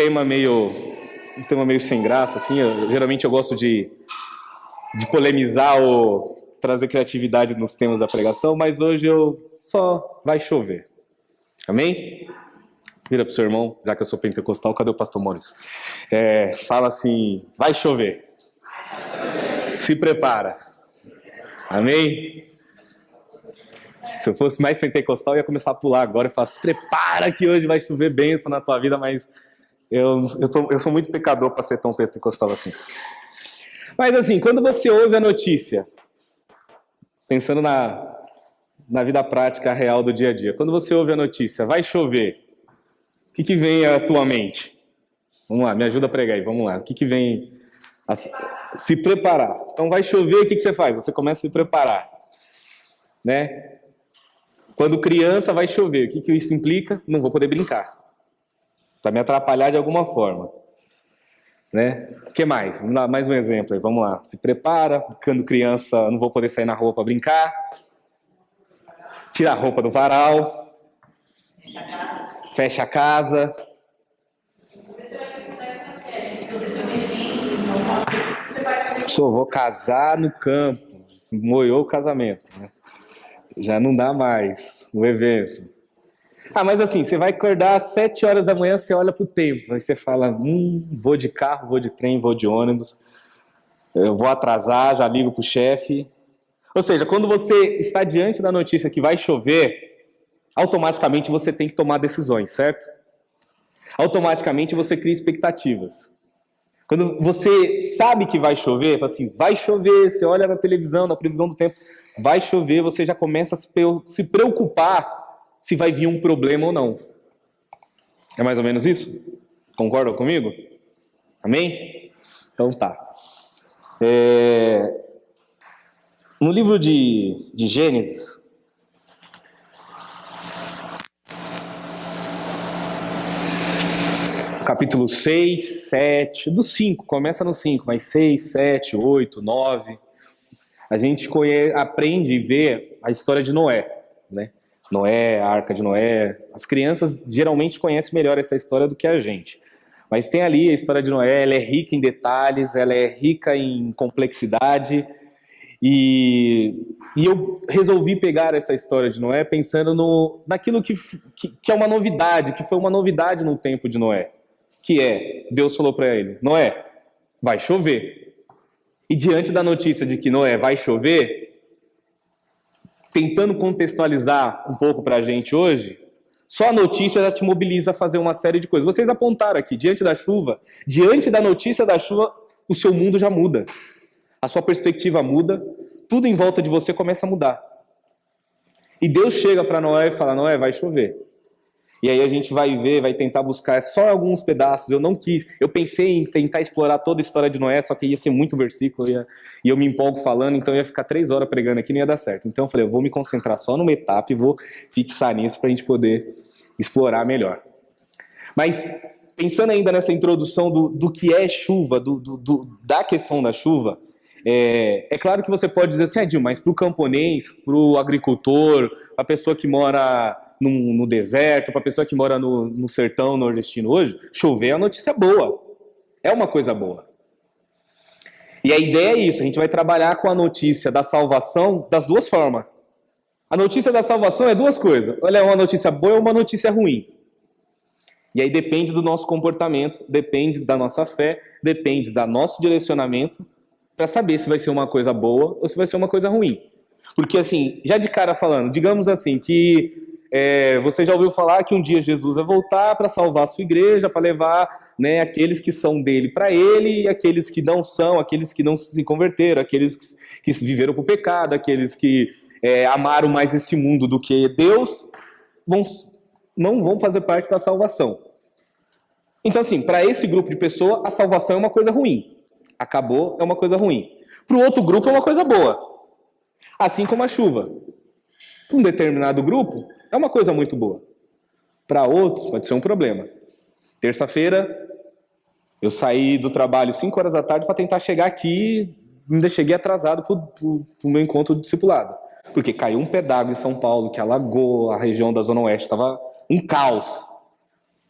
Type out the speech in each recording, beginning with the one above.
um tema meio sem graça, assim. Geralmente eu gosto de polemizar ou trazer criatividade nos temas da pregação, mas hoje vai chover. Amém? Vira pro seu irmão, já que eu sou pentecostal, cadê o pastor Maurício? Fala assim, vai chover. Se prepara. Amém? Se eu fosse mais pentecostal, eu ia começar a pular agora e falar, se prepara que hoje vai chover bênção na tua vida, mas eu sou muito pecador para ser tão pentecostal assim. Mas assim, quando você ouve a notícia, pensando na vida prática real do dia a dia, quando você ouve a notícia, vai chover, o que vem à tua mente? Vamos lá, me ajuda a pregar aí, vamos lá. O que vem? Se preparar. Então vai chover, o que você faz? Você começa a se preparar, né? Quando criança vai chover, o que isso implica? Não vou poder brincar. Vai me atrapalhar de alguma forma. Né? O que mais? Vamos dar mais um exemplo aí, vamos lá. Se prepara, quando criança não vou poder sair na rua para brincar. Tira a roupa do varal. Fecha a casa. Vou casar no campo. Moiou o casamento, né? Já não dá mais o evento. Mas assim, você vai acordar às 7 horas da manhã, você olha pro tempo, aí você fala, vou de carro, vou de trem, vou de ônibus, eu vou atrasar, já ligo pro chefe. Ou seja, quando você está diante da notícia que vai chover, automaticamente você tem que tomar decisões, certo? Automaticamente você cria expectativas. Quando você sabe que vai chover, fala assim, vai chover, você olha na televisão, na previsão do tempo, vai chover, você já começa a se preocupar se vai vir um problema ou não. É mais ou menos isso? Concordam comigo? Amém? Então tá. No livro de Gênesis, capítulo 6, 7, do 5, começa no 5, mas 6, 7, 8, 9, a gente aprende e vê a história de Noé, né? Noé, a Arca de Noé. As crianças geralmente conhecem melhor essa história do que a gente. Mas tem ali a história de Noé, ela é rica em detalhes, ela é rica em complexidade. E eu resolvi pegar essa história de Noé pensando naquilo que é uma novidade, que foi uma novidade no tempo de Noé. Que Deus falou para ele, Noé, vai chover. E diante da notícia de que Noé vai chover, tentando contextualizar um pouco para a gente hoje, só a notícia já te mobiliza a fazer uma série de coisas. Vocês apontaram aqui, diante da chuva, diante da notícia da chuva, o seu mundo já muda. A sua perspectiva muda, tudo em volta de você começa a mudar. E Deus chega para Noé e fala, Noé, vai chover. E aí a gente vai ver, vai tentar buscar só alguns pedaços. Eu não quis. Eu pensei em tentar explorar toda a história de Noé, só que ia ser muito versículo, e eu me empolgo falando, então ia ficar 3 horas pregando aqui, não ia dar certo. Então eu falei, eu vou me concentrar só numa etapa e vou fixar nisso para a gente poder explorar melhor. Mas pensando ainda nessa introdução do que é chuva, da questão da chuva, é claro que você pode dizer assim, Edil, mas para o camponês, para o agricultor, para a pessoa que mora no deserto, para a pessoa que mora no sertão nordestino hoje, chover é uma notícia boa. É uma coisa boa. E a ideia é isso, a gente vai trabalhar com a notícia da salvação das duas formas. A notícia da salvação é duas coisas. Ela é uma notícia boa ou uma notícia ruim. E aí depende do nosso comportamento, depende da nossa fé, depende do nosso direcionamento, para saber se vai ser uma coisa boa ou se vai ser uma coisa ruim. Porque assim, já de cara falando, digamos assim, que você já ouviu falar que um dia Jesus vai voltar para salvar a sua igreja, para levar, né, aqueles que são dele para ele, e aqueles que não são, aqueles que não se converteram, aqueles que viveram para o pecado, aqueles que amaram mais esse mundo do que Deus, não vão fazer parte da salvação. Então assim, para esse grupo de pessoas, a salvação é uma coisa ruim. Acabou, é uma coisa ruim. Para o outro grupo é uma coisa boa. Assim como a chuva. Para um determinado grupo, é uma coisa muito boa. Para outros, pode ser um problema. Terça-feira, eu saí do trabalho 5 horas da tarde para tentar chegar aqui, ainda cheguei atrasado para o meu encontro de discipulado. Porque caiu um pé d'água em São Paulo, que alagou a região da Zona Oeste, estava um caos.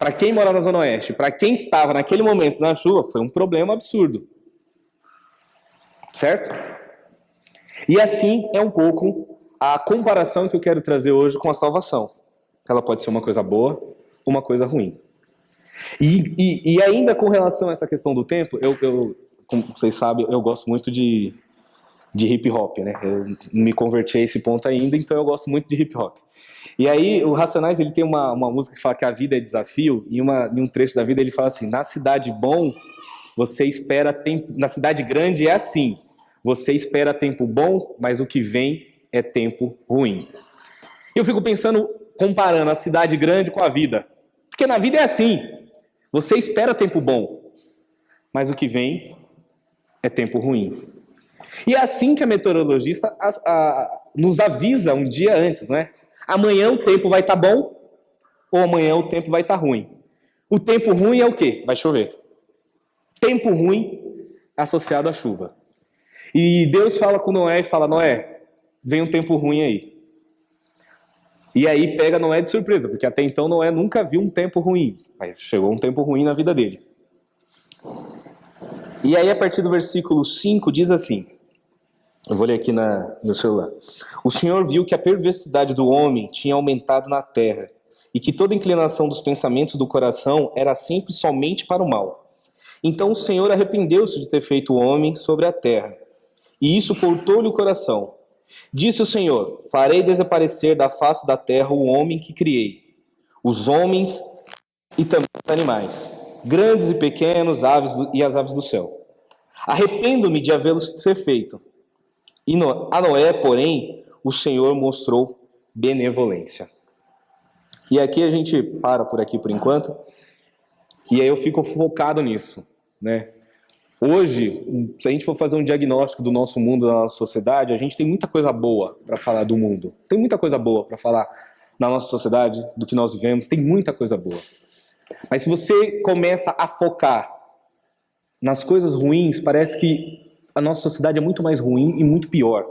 Para quem mora na Zona Oeste, para quem estava naquele momento na chuva, foi um problema absurdo. Certo? E assim é um pouco a comparação que eu quero trazer hoje com a salvação. Ela pode ser uma coisa boa ou uma coisa ruim. E ainda com relação a essa questão do tempo, como vocês sabem, eu gosto muito de hip hop, né? Eu não me converti a esse ponto ainda, então eu gosto muito de hip hop. E aí o Racionais, ele tem uma música que fala que a vida é desafio, e em um trecho da vida ele fala assim: na cidade bom, você espera tempo. Na cidade grande é assim, você espera tempo bom, mas o que vem é tempo ruim. Eu fico pensando, comparando a cidade grande com a vida. Porque na vida é assim, você espera tempo bom, mas o que vem é tempo ruim. E é assim que a meteorologista nos avisa um dia antes, né? Amanhã o tempo vai estar bom ou amanhã o tempo vai estar ruim. O tempo ruim é o quê? Vai chover. Tempo ruim associado à chuva. E Deus fala com Noé e fala: Noé, vem um tempo ruim aí. E aí pega Noé de surpresa, porque até então Noé nunca viu um tempo ruim. Mas chegou um tempo ruim na vida dele. E aí a partir do versículo 5 diz assim, eu vou ler aqui no celular: o Senhor viu que a perversidade do homem tinha aumentado na terra, e que toda inclinação dos pensamentos do coração era sempre somente para o mal. Então o Senhor arrependeu-se de ter feito o homem sobre a terra, e isso cortou-lhe o coração. Disse o Senhor: farei desaparecer da face da terra o homem que criei, os homens e também os animais, grandes e pequenos, e as aves do céu. Arrependo-me de havê-los ser feito. E a Noé, porém, o Senhor mostrou benevolência. E aqui a gente para por aqui por enquanto, e aí eu fico focado nisso, né? Hoje, se a gente for fazer um diagnóstico do nosso mundo, da nossa sociedade, a gente tem muita coisa boa para falar do mundo. Tem muita coisa boa para falar na nossa sociedade, do que nós vivemos, tem muita coisa boa. Mas se você começa a focar nas coisas ruins, parece que a nossa sociedade é muito mais ruim e muito pior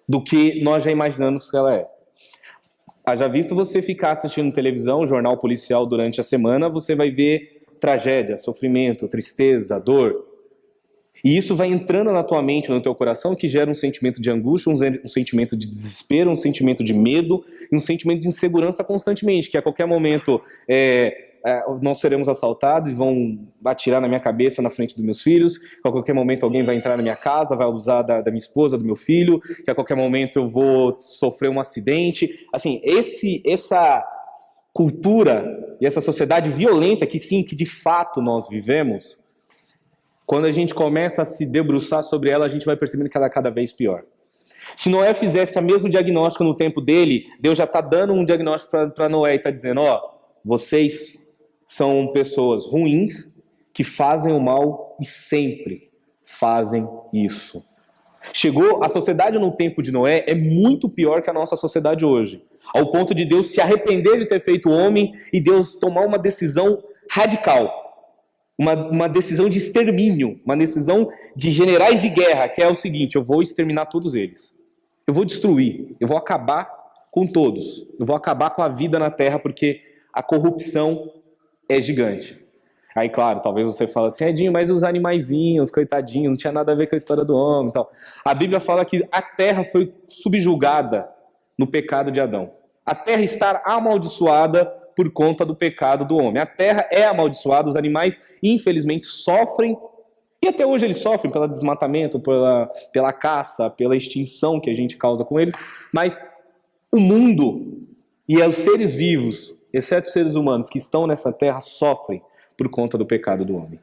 do que nós já imaginamos que ela é. Haja visto você ficar assistindo televisão, jornal policial durante a semana, você vai ver tragédia, sofrimento, tristeza, dor. E isso vai entrando na tua mente, no teu coração, que gera um sentimento de angústia, um sentimento de desespero, um sentimento de medo e um sentimento de insegurança constantemente, que a qualquer momento nós seremos assaltados e vão atirar na minha cabeça na frente dos meus filhos, que a qualquer momento alguém vai entrar na minha casa, vai abusar da minha esposa, do meu filho, que a qualquer momento eu vou sofrer um acidente. Assim, essa cultura e essa sociedade violenta que sim, que de fato nós vivemos, quando a gente começa a se debruçar sobre ela, a gente vai percebendo que ela é cada vez pior. Se Noé fizesse o mesmo diagnóstico no tempo dele, Deus já está dando um diagnóstico para Noé e está dizendo: vocês são pessoas ruins que fazem o mal e sempre fazem isso. Chegou a sociedade no tempo de Noé é muito pior que a nossa sociedade hoje, ao ponto de Deus se arrepender de ter feito o homem e Deus tomar uma decisão radical. Uma decisão de extermínio, uma decisão de generais de guerra, que é o seguinte: eu vou exterminar todos eles. Eu vou destruir, eu vou acabar com todos. Eu vou acabar com a vida na terra, porque a corrupção é gigante. Aí, claro, talvez você fale assim: Edinho, mas os animaizinhos, coitadinhos, não tinha nada a ver com a história do homem e tal. A Bíblia fala que a terra foi subjugada no pecado de Adão. A terra está amaldiçoada por conta do pecado do homem. A terra é amaldiçoada, os animais, infelizmente, sofrem, e até hoje eles sofrem pelo desmatamento, pela caça, pela extinção que a gente causa com eles, mas o mundo e os seres vivos, exceto os seres humanos que estão nessa terra, sofrem por conta do pecado do homem.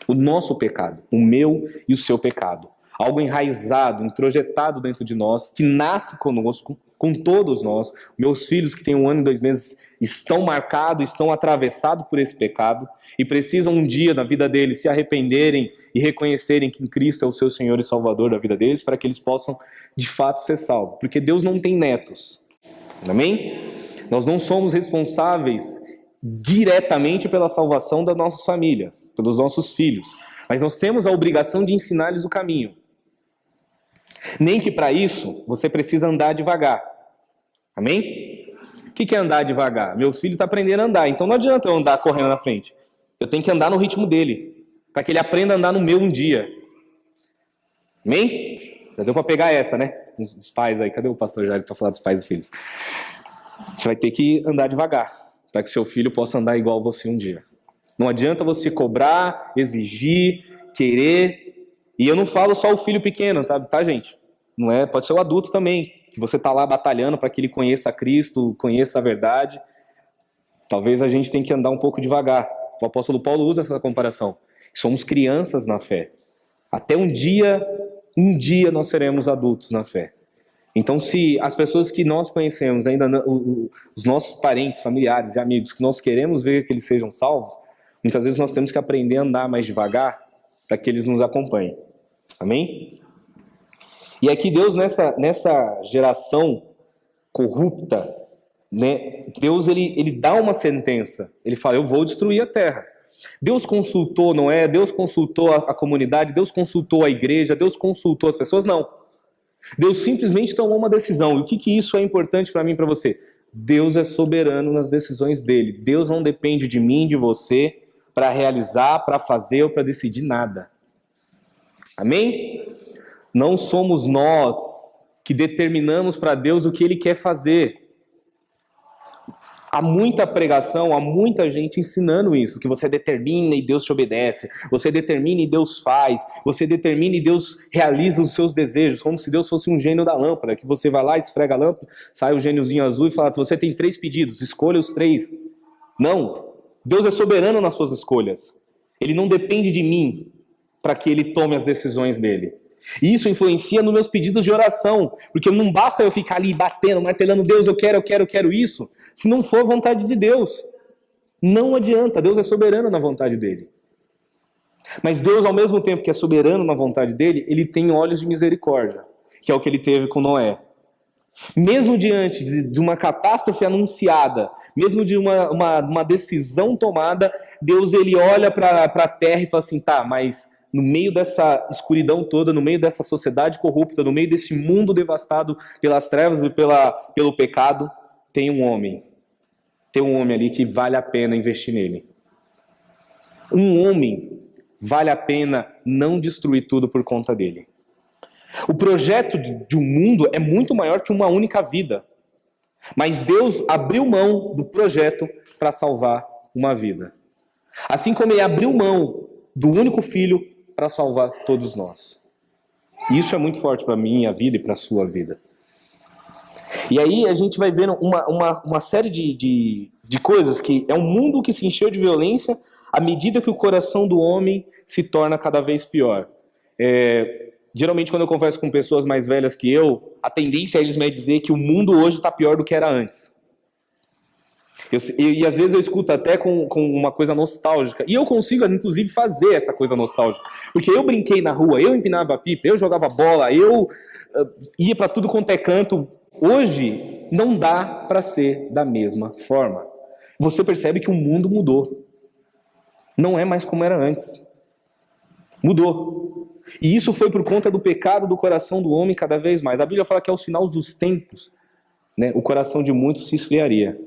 O nosso pecado, o meu e o seu pecado. Algo enraizado, introjetado dentro de nós, que nasce conosco, com todos nós. Meus filhos que têm 1 ano e 2 meses estão marcados, estão atravessados por esse pecado e precisam um dia na vida deles se arrependerem e reconhecerem que Cristo é o seu Senhor e Salvador da vida deles, para que eles possam de fato ser salvos. Porque Deus não tem netos. Amém? Nós não somos responsáveis diretamente pela salvação das nossas famílias, pelos nossos filhos, mas nós temos a obrigação de ensinar-lhes o caminho. Nem que para isso você precisa andar devagar. Amém? que é andar devagar? Meu filho está aprendendo a andar, então não adianta eu andar correndo na frente. Eu tenho que andar no ritmo dele, para que ele aprenda a andar no meu um dia. Amém? Já deu para pegar essa, né? Os pais aí, cadê o pastor Jair para falar dos pais e filhos? Você vai ter que andar devagar, para que seu filho possa andar igual você um dia. Não adianta você cobrar, exigir, querer. E eu não falo só o filho pequeno, tá, gente? Não é, pode ser o adulto também, que você está lá batalhando para que ele conheça Cristo, conheça a verdade. Talvez a gente tenha que andar um pouco devagar. O apóstolo Paulo usa essa comparação. Somos crianças na fé. Até um dia nós seremos adultos na fé. Então, se as pessoas que nós conhecemos, ainda os nossos parentes, familiares e amigos, que nós queremos ver que eles sejam salvos, muitas vezes nós temos que aprender a andar mais devagar para que eles nos acompanhem. Amém? E aqui Deus, nessa geração corrupta, né, Deus ele dá uma sentença. Ele fala, eu vou destruir a terra. Deus consultou Noé, Deus consultou a comunidade, Deus consultou a igreja, Deus consultou as pessoas? Não. Deus simplesmente tomou uma decisão. E o que isso é importante para mim e para você? Deus é soberano nas decisões dele. Deus não depende de mim, de você, para realizar, para fazer ou para decidir nada. Amém? Não somos nós que determinamos para Deus o que ele quer fazer. Há muita pregação, há muita gente ensinando isso, que você determina e Deus te obedece, você determina e Deus faz, você determina e Deus realiza os seus desejos, como se Deus fosse um gênio da lâmpada, que você vai lá, esfrega a lâmpada, sai o gêniozinho azul e fala, você tem 3 pedidos, escolha os 3. Não, Deus é soberano nas suas escolhas. Ele não depende de mim para que ele tome as decisões dele. E isso influencia nos meus pedidos de oração, porque não basta eu ficar ali batendo, martelando, Deus, eu quero isso, se não for vontade de Deus. Não adianta, Deus é soberano na vontade dele. Mas Deus, ao mesmo tempo que é soberano na vontade dele, ele tem olhos de misericórdia, que é o que ele teve com Noé. Mesmo diante de uma catástrofe anunciada, mesmo de uma decisão tomada, Deus ele olha para a terra e fala assim, tá, mas no meio dessa escuridão toda, no meio dessa sociedade corrupta, no meio desse mundo devastado pelas trevas e pelo pecado, tem um homem. Tem um homem ali que vale a pena investir nele. Um homem vale a pena não destruir tudo por conta dele. O projeto de um mundo é muito maior que uma única vida. Mas Deus abriu mão do projeto para salvar uma vida. Assim como ele abriu mão do único filho para salvar todos nós. E isso é muito forte para a minha vida e para a sua vida. E aí a gente vai vendo uma série de coisas que é um mundo que se encheu de violência à medida que o coração do homem se torna cada vez pior. Geralmente quando eu converso com pessoas mais velhas que eu, a tendência é eles me dizer que o mundo hoje está pior do que era antes. E às vezes eu escuto até com uma coisa nostálgica. E eu consigo, inclusive, fazer essa coisa nostálgica. Porque eu brinquei na rua, eu empinava pipa, eu jogava bola, eu ia para tudo quanto é canto. Hoje, não dá para ser da mesma forma. Você percebe que o mundo mudou. Não é mais como era antes. Mudou. E isso foi por conta do pecado do coração do homem cada vez mais. A Bíblia fala que aos finais dos tempos, né, o coração de muitos se esfriaria.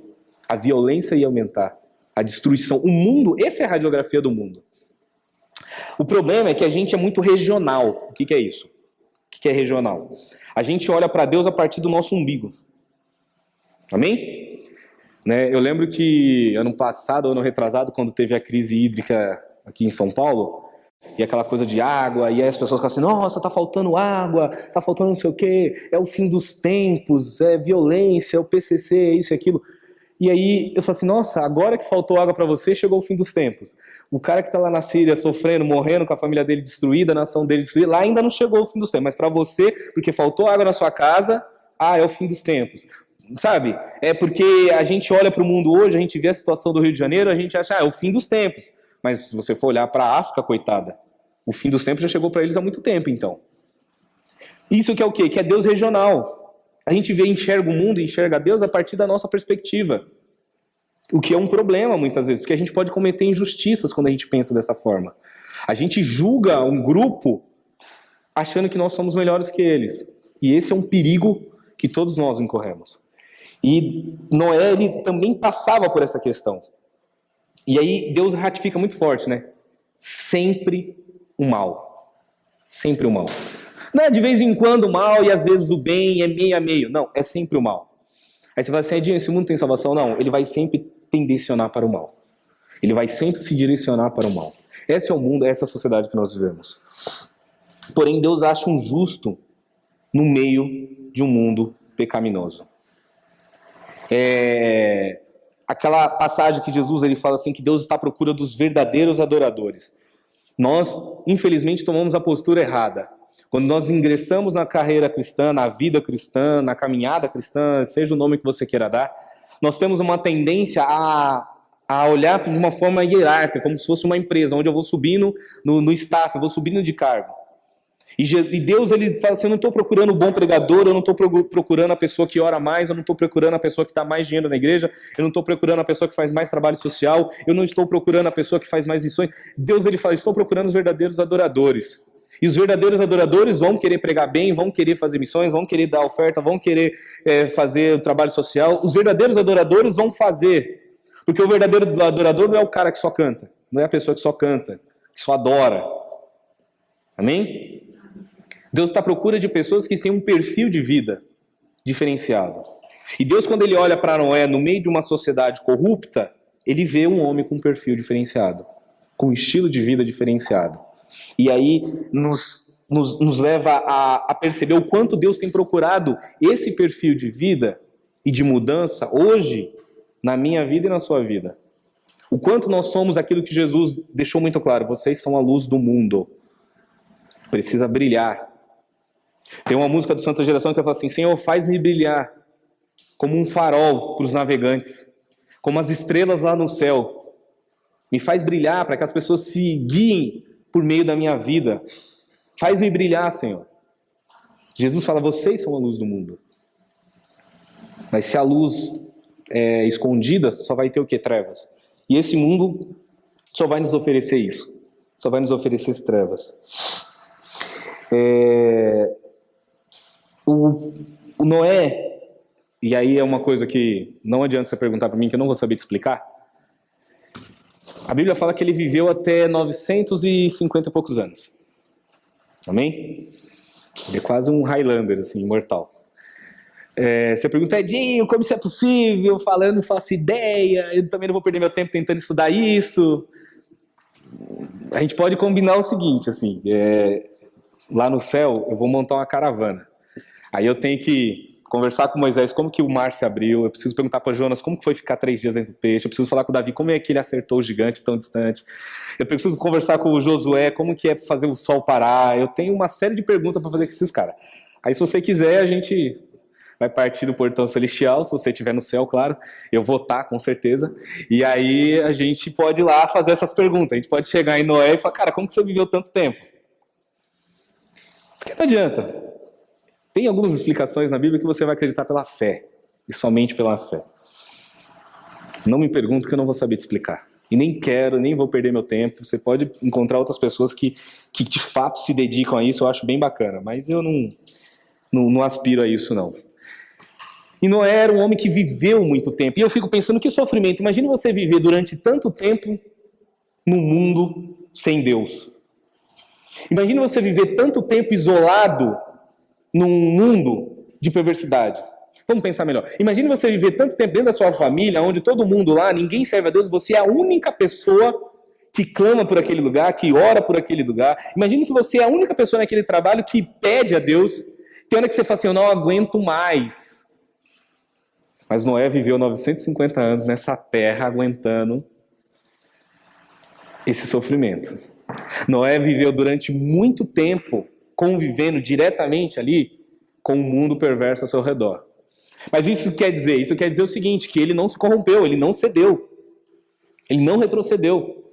A violência ia aumentar, a destruição. O mundo, essa é a radiografia do mundo. O problema é que a gente é muito regional. O que é isso? O que é regional? A gente olha para Deus a partir do nosso umbigo. Amém? Né? Eu lembro que ano passado, ano retrasado, quando teve a crise hídrica aqui em São Paulo, e aquela coisa de água, e aí as pessoas ficam assim, nossa, tá faltando água, tá faltando não sei o quê, é o fim dos tempos, é violência, é o PCC, é isso e aquilo. E aí eu falo assim, nossa, agora que faltou água para você, chegou o fim dos tempos. O cara que está lá na Síria sofrendo, morrendo, com a família dele destruída, a nação dele destruída, lá ainda não chegou o fim dos tempos. Mas para você, porque faltou água na sua casa, é o fim dos tempos. Sabe? É porque a gente olha para o mundo hoje, a gente vê a situação do Rio de Janeiro, a gente acha, é o fim dos tempos. Mas se você for olhar para a África, coitada, o fim dos tempos já chegou para eles há muito tempo, então. Isso que é o quê? Que é Deus regional. A gente enxerga o mundo, enxerga Deus a partir da nossa perspectiva. O que é um problema, muitas vezes, porque a gente pode cometer injustiças quando a gente pensa dessa forma. A gente julga um grupo achando que nós somos melhores que eles. E esse é um perigo que todos nós incorremos. E Noé, ele também passava por essa questão. E aí Deus ratifica muito forte, né? Sempre o mal. Sempre o mal. Não é de vez em quando o mal e às vezes o bem é meio a meio. Não, é sempre o mal. Aí você fala assim, Edinho, esse mundo tem salvação? Não, ele vai sempre tendencionar para o mal. Ele vai sempre se direcionar para o mal. Esse é o mundo, essa é a sociedade que nós vivemos. Porém, Deus acha um justo no meio de um mundo pecaminoso. Aquela passagem que Jesus ele fala assim, que Deus está à procura dos verdadeiros adoradores. Nós, infelizmente, tomamos a postura errada. Quando nós ingressamos na carreira cristã, na vida cristã, na caminhada cristã, seja o nome que você queira dar, nós temos uma tendência a olhar de uma forma hierárquica, como se fosse uma empresa, onde eu vou subindo no staff, eu vou subindo de cargo. E Deus, ele fala assim, eu não estou procurando o bom pregador, eu não estou procurando a pessoa que ora mais, eu não estou procurando a pessoa que dá mais dinheiro na igreja, eu não estou procurando a pessoa que faz mais trabalho social, eu não estou procurando a pessoa que faz mais missões. Deus, ele fala, estou procurando os verdadeiros adoradores. E os verdadeiros adoradores vão querer pregar bem, vão querer fazer missões, vão querer dar oferta, vão querer fazer o trabalho social. Os verdadeiros adoradores vão fazer. Porque o verdadeiro adorador não é o cara que só canta, não é a pessoa que só canta, que só adora. Amém? Deus está à procura de pessoas que têm um perfil de vida diferenciado. E Deus, quando ele olha para Noé no meio de uma sociedade corrupta, ele vê um homem com um perfil diferenciado, com um estilo de vida diferenciado. E aí nos leva a perceber o quanto Deus tem procurado esse perfil de vida e de mudança hoje na minha vida e na sua vida. O quanto nós somos aquilo que Jesus deixou muito claro, vocês são a luz do mundo. Precisa brilhar. Tem uma música do Santa Geração que fala assim, Senhor, faz-me brilhar como um farol para os navegantes, como as estrelas lá no céu. Me faz brilhar para que as pessoas se guiem por meio da minha vida. Faz-me brilhar, Senhor. Jesus fala, vocês são a luz do mundo. Mas se a luz é escondida, só vai ter o quê? Trevas. E esse mundo só vai nos oferecer isso. Só vai nos oferecer as trevas. O Noé, e aí é uma coisa que não adianta você perguntar para mim, que eu não vou saber te explicar. A Bíblia fala que ele viveu até 950 e poucos anos. Amém? Ele é quase um Highlander, assim, imortal. Você pergunta, Edinho, como isso é possível? Eu não faço ideia, eu também não vou perder meu tempo tentando estudar isso. A gente pode combinar o seguinte, assim, lá no céu eu vou montar uma caravana. Aí eu tenho que conversar com Moisés como que o mar se abriu, eu preciso perguntar para Jonas como que foi ficar 3 dias dentro do peixe, eu preciso falar com o Davi como é que ele acertou o gigante tão distante, eu preciso conversar com o Josué como que é fazer o sol parar, eu tenho uma série de perguntas para fazer com esses caras. Aí se você quiser a gente vai partir do portão celestial, se você estiver no céu, claro, eu vou estar com certeza, e aí a gente pode ir lá fazer essas perguntas, a gente pode chegar em Noé e falar, cara, como que você viveu tanto tempo? Porque não adianta. Tem algumas explicações na Bíblia que você vai acreditar pela fé, e somente pela fé. Não me pergunto que eu não vou saber te explicar. E nem quero, nem vou perder meu tempo. Você pode encontrar outras pessoas que de fato se dedicam a isso, eu acho bem bacana, mas eu não aspiro a isso, não. E Noé era um homem que viveu muito tempo. E eu fico pensando, que sofrimento. Imagine você viver durante tanto tempo num mundo sem Deus. Imagine você viver tanto tempo isolado num mundo de perversidade. Vamos pensar melhor. Imagine você viver tanto tempo dentro da sua família, onde todo mundo lá, ninguém serve a Deus, você é a única pessoa que clama por aquele lugar, que ora por aquele lugar. Imagine que você é a única pessoa naquele trabalho que pede a Deus. Tem hora que você fala assim, eu não aguento mais. Mas Noé viveu 950 anos nessa terra aguentando esse sofrimento. Noé viveu durante muito tempo convivendo diretamente ali com o mundo perverso ao seu redor. Mas isso quer dizer o seguinte, que ele não se corrompeu, ele não cedeu, ele não retrocedeu,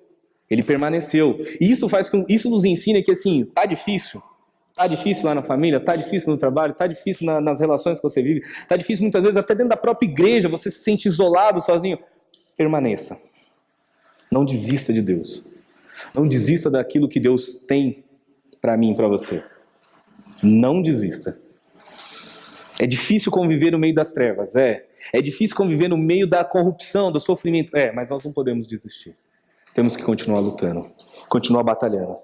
ele permaneceu. E isso nos ensina que assim, tá difícil lá na família, tá difícil no trabalho, tá difícil nas relações que você vive, tá difícil muitas vezes até dentro da própria igreja, você se sente isolado, sozinho. Permaneça. Não desista de Deus. Não desista daquilo que Deus tem para mim e para você. Não desista. É difícil conviver no meio das trevas, é difícil conviver no meio da corrupção, do sofrimento, mas nós não podemos desistir. Temos que continuar lutando, continuar batalhando.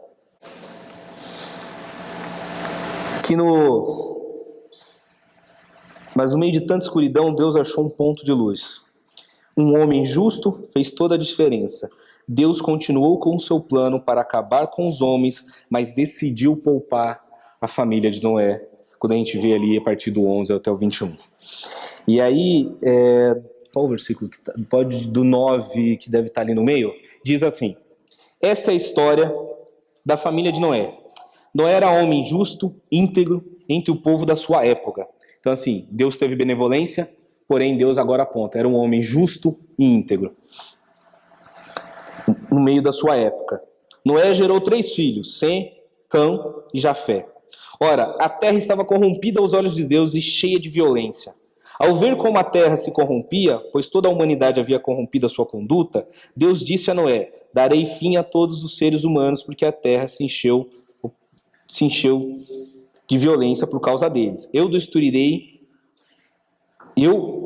Mas no meio de tanta escuridão, Deus achou um ponto de luz. Um homem justo fez toda a diferença. Deus continuou com o seu plano para acabar com os homens, mas decidiu poupar a família de Noé, quando a gente vê ali a partir do 11 até o 21. E aí, qual o versículo? Pode do 9, que deve estar ali no meio? Diz assim: essa é a história da família de Noé. Noé era homem justo, íntegro, entre o povo da sua época. Então assim, Deus teve benevolência, porém Deus agora aponta, era um homem justo e íntegro, no meio da sua época. Noé gerou 3 filhos, Sem, Cã e Jafé. Ora, a terra estava corrompida aos olhos de Deus e cheia de violência. Ao ver como a terra se corrompia, pois toda a humanidade havia corrompido a sua conduta, Deus disse a Noé: darei fim a todos os seres humanos, porque a terra se encheu de violência por causa deles. Eu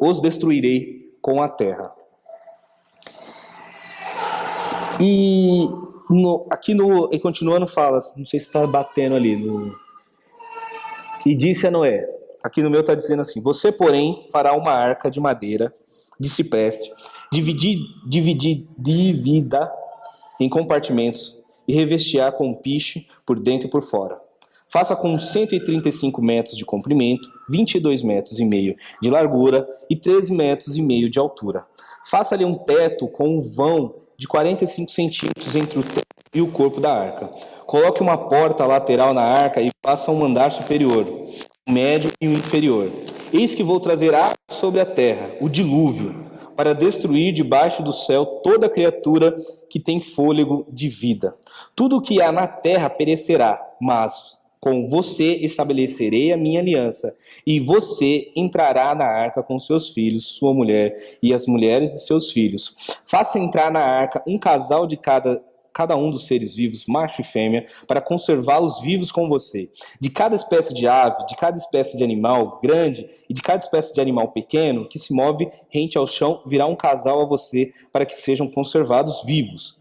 os destruirei com a terra. E e continuando fala, não sei se está batendo ali. E disse a Noé, aqui no meu está dizendo assim: você, porém, fará uma arca de madeira, de cipreste, dividida em compartimentos, e revestir-a com piche por dentro e por fora. Faça com 135 metros de comprimento, 22 metros e meio de largura e 13 metros e meio de altura. Faça-lhe um teto com um vão de 45 centímetros entre o teto e o corpo da arca. Coloque uma porta lateral na arca e faça um andar superior, um médio e um inferior. Eis que vou trazer água sobre a terra, o dilúvio, para destruir debaixo do céu toda criatura que tem fôlego de vida. Tudo o que há na terra perecerá, mas com você estabelecerei a minha aliança, e você entrará na arca com seus filhos, sua mulher e as mulheres de seus filhos. Faça entrar na arca um casal de cada um dos seres vivos, macho e fêmea, para conservá-los vivos com você. De cada espécie de ave, de cada espécie de animal grande e de cada espécie de animal pequeno que se move rente ao chão, virá um casal a você para que sejam conservados vivos.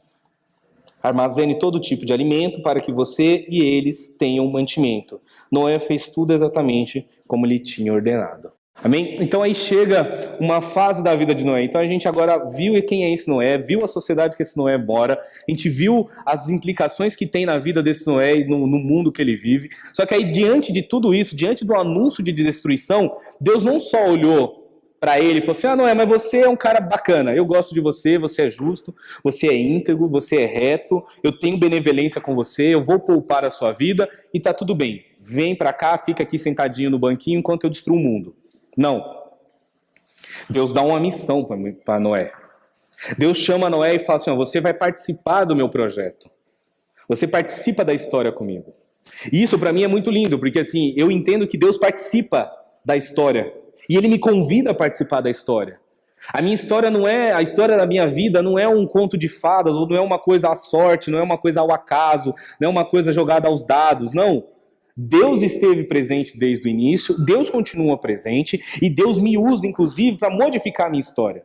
Armazene todo tipo de alimento para que você e eles tenham mantimento. Noé fez tudo exatamente como lhe tinha ordenado. Amém? Então aí chega uma fase da vida de Noé. Então a gente agora viu quem é esse Noé, viu a sociedade que esse Noé mora, a gente viu as implicações que tem na vida desse Noé e no mundo que ele vive. Só que aí diante de tudo isso, diante do anúncio de destruição, Deus não só olhou para ele e falou assim: Noé, mas você é um cara bacana, eu gosto de você, você é justo, você é íntegro, você é reto, eu tenho benevolência com você, eu vou poupar a sua vida e tá tudo bem. Vem para cá, fica aqui sentadinho no banquinho enquanto eu destruo o mundo. Não. Deus dá uma missão para Noé. Deus chama Noé e fala assim: você vai participar do meu projeto. Você participa da história comigo. E isso para mim é muito lindo, porque assim, eu entendo que Deus participa da história. E Ele me convida a participar da história. A minha história a história da minha vida não é um conto de fadas, ou não é uma coisa à sorte, não é uma coisa ao acaso, não é uma coisa jogada aos dados, não. Deus esteve presente desde o início, Deus continua presente, e Deus me usa, inclusive, para modificar a minha história.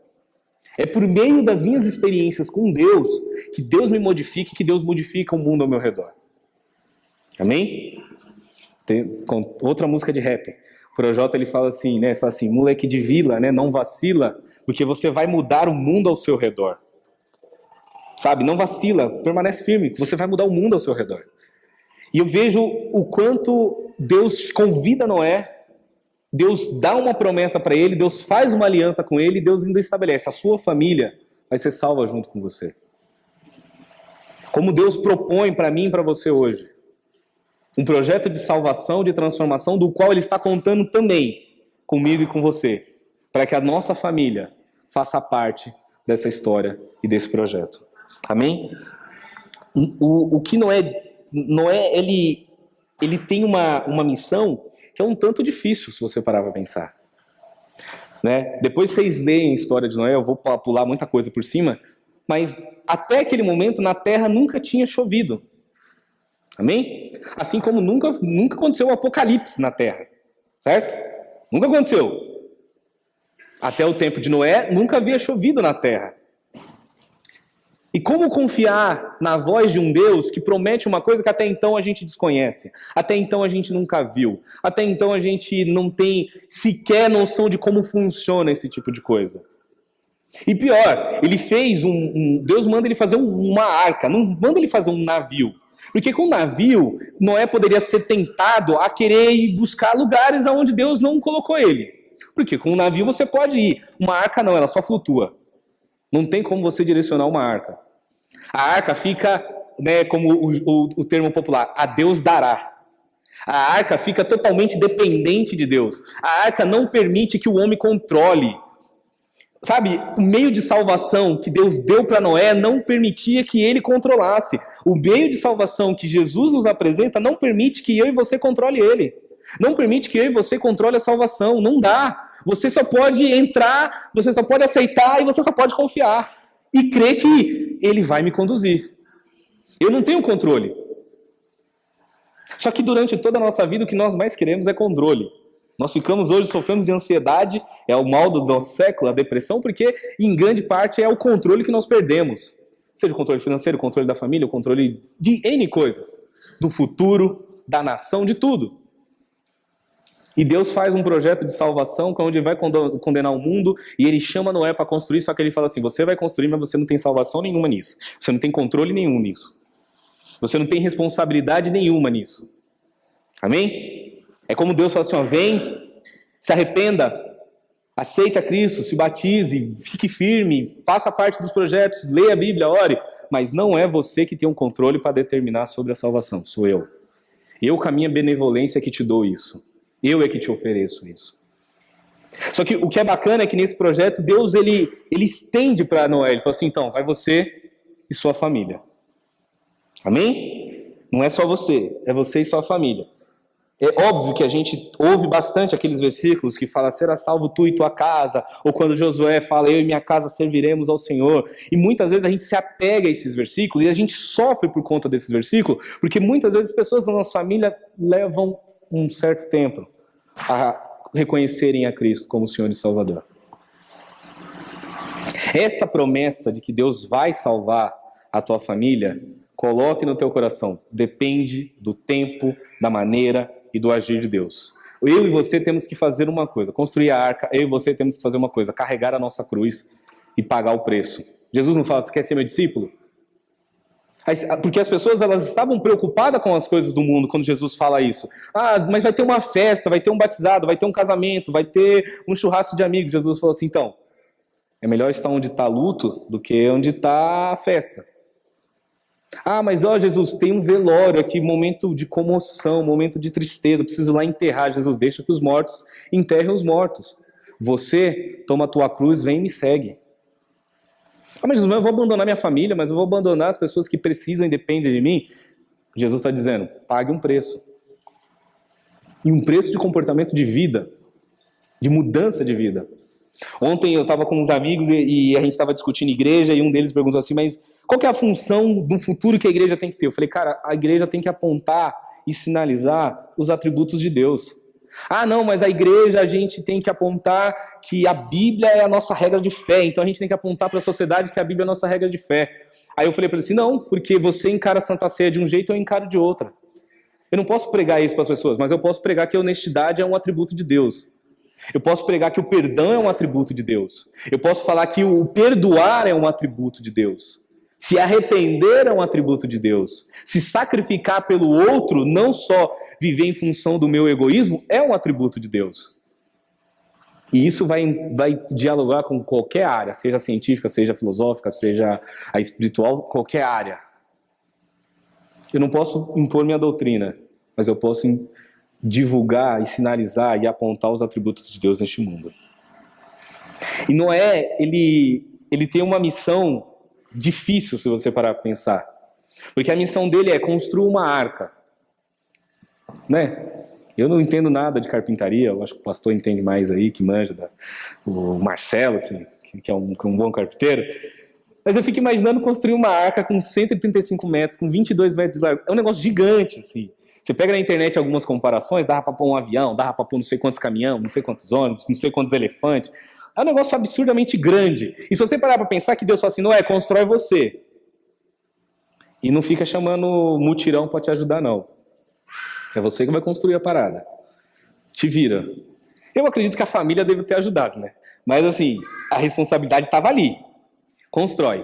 É por meio das minhas experiências com Deus que Deus me modifica e que Deus modifica o mundo ao meu redor. Amém? Tem outra música de rap. O Projota, ele fala assim, moleque de vila, né, não vacila, porque você vai mudar o mundo ao seu redor. Sabe, não vacila, permanece firme, você vai mudar o mundo ao seu redor. E eu vejo o quanto Deus convida Noé, Deus dá uma promessa para ele, Deus faz uma aliança com ele, e Deus ainda estabelece: a sua família vai ser salva junto com você. Como Deus propõe para mim e para você hoje. Um projeto de salvação, de transformação, do qual Ele está contando também comigo e com você, para que a nossa família faça parte dessa história e desse projeto. Amém? O que Noé, ele tem uma missão que é um tanto difícil, se você parar para pensar. Né? Depois vocês leem a história de Noé, eu vou pular muita coisa por cima, mas até aquele momento na terra nunca tinha chovido. Amém? Assim como nunca aconteceu um apocalipse na terra, certo? Nunca aconteceu. Até o tempo de Noé, nunca havia chovido na terra. E como confiar na voz de um Deus que promete uma coisa que até então a gente desconhece, até então a gente nunca viu, até então a gente não tem sequer noção de como funciona esse tipo de coisa? E pior, ele fez Deus manda ele fazer uma arca, não manda ele fazer um navio. Porque com o navio, Noé poderia ser tentado a querer ir buscar lugares onde Deus não colocou ele. Porque com o navio você pode ir. Uma arca não, ela só flutua. Não tem como você direcionar uma arca. A arca fica, né, como o termo popular, a Deus dará. A arca fica totalmente dependente de Deus. A arca não permite que o homem controle. Sabe, o meio de salvação que Deus deu para Noé não permitia que ele controlasse. O meio de salvação que Jesus nos apresenta não permite que eu e você controle ele. Não permite que eu e você controle a salvação. Não dá. Você só pode entrar, você só pode aceitar e você só pode confiar. E crer que ele vai me conduzir. Eu não tenho controle. Só que durante toda a nossa vida o que nós mais queremos é controle. Nós ficamos hoje, sofremos de ansiedade, é o mal do nosso século, a depressão, porque em grande parte é o controle que nós perdemos. Seja o controle financeiro, o controle da família, o controle de N coisas. Do futuro, da nação, de tudo. E Deus faz um projeto de salvação onde ele vai condenar o mundo e ele chama Noé para construir, só que ele fala assim, você vai construir, mas você não tem salvação nenhuma nisso. Você não tem controle nenhum nisso. Você não tem responsabilidade nenhuma nisso. Amém? É como Deus fala assim, ó, vem, se arrependa, aceite a Cristo, se batize, fique firme, faça parte dos projetos, leia a Bíblia, ore. Mas não é você que tem um controle para determinar sobre a salvação, sou eu. Eu, com a minha benevolência, que te dou isso. Eu é que te ofereço isso. Só que o que é bacana é que nesse projeto, Deus ele estende para Noé. Ele fala assim, então, vai você e sua família. Amém? Não é só você, é você e sua família. É óbvio que a gente ouve bastante aqueles versículos que fala, será salvo tu e tua casa, ou quando Josué fala, eu e minha casa serviremos ao Senhor. E muitas vezes a gente se apega a esses versículos e a gente sofre por conta desses versículos, porque muitas vezes pessoas da nossa família levam um certo tempo a reconhecerem a Cristo como Senhor e Salvador. Essa promessa de que Deus vai salvar a tua família, coloque no teu coração, depende do tempo, da maneira e do agir de Deus. Eu e você temos que fazer uma coisa, construir a arca, eu e você temos que fazer uma coisa, carregar a nossa cruz e pagar o preço. Jesus não fala, você quer ser meu discípulo? Porque as pessoas elas estavam preocupadas com as coisas do mundo quando Jesus fala isso. Ah, mas vai ter uma festa, vai ter um batizado, vai ter um casamento, vai ter um churrasco de amigos. Jesus falou assim, então, é melhor estar onde está luto do que onde está a festa. Ah, mas ó Jesus, tem um velório aqui, momento de comoção, momento de tristeza, preciso lá enterrar. Jesus, deixa que os mortos enterrem os mortos. Você toma a tua cruz, vem e me segue. Ah, mas Jesus, eu vou abandonar minha família, mas eu vou abandonar as pessoas que precisam e dependem de mim. Jesus está dizendo, pague um preço. E um preço de comportamento de vida, de mudança de vida. Ontem eu estava com uns amigos e a gente estava discutindo igreja e um deles perguntou assim, mas qual que é a função do futuro que a igreja tem que ter? Eu falei, cara, a igreja tem que apontar e sinalizar os atributos de Deus. Ah, não, mas a igreja a gente tem que apontar que a Bíblia é a nossa regra de fé, então a gente tem que apontar para a sociedade que a Bíblia é a nossa regra de fé. Aí eu falei para ele assim, não, porque você encara a Santa Ceia de um jeito, eu encaro de outra. Eu não posso pregar isso para as pessoas, mas eu posso pregar que a honestidade é um atributo de Deus. Eu posso pregar que o perdão é um atributo de Deus. Eu posso falar que o perdoar é um atributo de Deus. Se arrepender é um atributo de Deus. Se sacrificar pelo outro, não só viver em função do meu egoísmo, é um atributo de Deus. E isso vai dialogar com qualquer área, seja científica, seja filosófica, seja a espiritual, qualquer área. Eu não posso impor minha doutrina, mas eu posso divulgar e sinalizar e apontar os atributos de Deus neste mundo. E Noé, ele tem uma missão difícil, se você parar para pensar. Porque a missão dele é construir uma arca. Né? Eu não entendo nada de carpintaria, eu acho que o pastor entende mais aí, que manja, o Marcelo, que é um bom carpinteiro. Mas eu fico imaginando construir uma arca com 135 metros, com 22 metros de largura. É um negócio gigante, assim. Você pega na internet algumas comparações, dava para pôr um avião, dava para pôr não sei quantos caminhões, não sei quantos ônibus, não sei quantos elefantes. É um negócio absurdamente grande. E se você parar para pensar que Deus fala assim, Noé, constrói você. E não fica chamando mutirão para te ajudar, não. É você que vai construir a parada. Te vira. Eu acredito que a família deve ter ajudado, né? Mas assim, a responsabilidade estava ali. Constrói.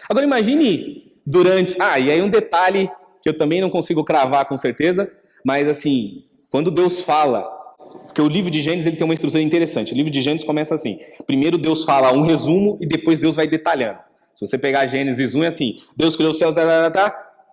Agora imagine durante... e aí um detalhe que eu também não consigo cravar com certeza, mas assim, quando Deus fala... Porque o livro de Gênesis ele tem uma estrutura interessante. O livro de Gênesis começa assim. Primeiro Deus fala um resumo e depois Deus vai detalhando. Se você pegar Gênesis 1 é assim, Deus criou os céus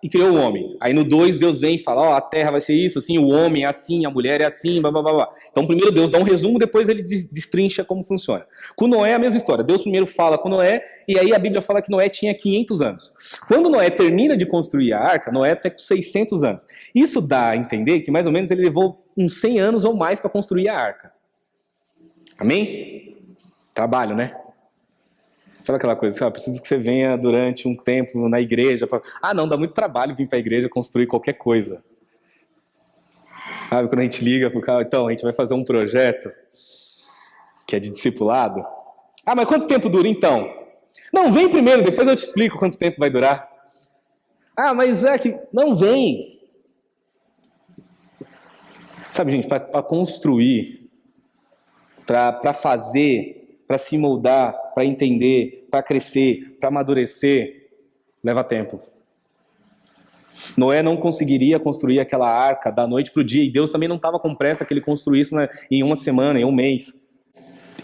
e criou o homem. Aí no 2 Deus vem e fala, a terra vai ser isso, assim, o homem é assim, a mulher é assim, blá, blá, blá, blá. Então primeiro Deus dá um resumo, depois ele destrincha como funciona. Com Noé é a mesma história. Deus primeiro fala com Noé, e aí a Bíblia fala que Noé tinha 500 anos. Quando Noé termina de construir a arca, Noé está com 600 anos. Isso dá a entender que mais ou menos ele levou uns 100 anos ou mais para construir a arca. Amém? Trabalho, né? Sabe aquela coisa, preciso que você venha durante um tempo na igreja. Não, dá muito trabalho vir para a igreja construir qualquer coisa. Sabe, quando a gente liga pro cara, então, a gente vai fazer um projeto que é de discipulado. Mas quanto tempo dura então? Não, vem primeiro, depois eu te explico quanto tempo vai durar. Mas é que... Não, vem. Sabe, gente, para construir, para fazer... para se moldar, para entender, para crescer, para amadurecer, leva tempo. Noé não conseguiria construir aquela arca da noite para o dia, e Deus também não estava com pressa que ele construísse em uma semana, em um mês.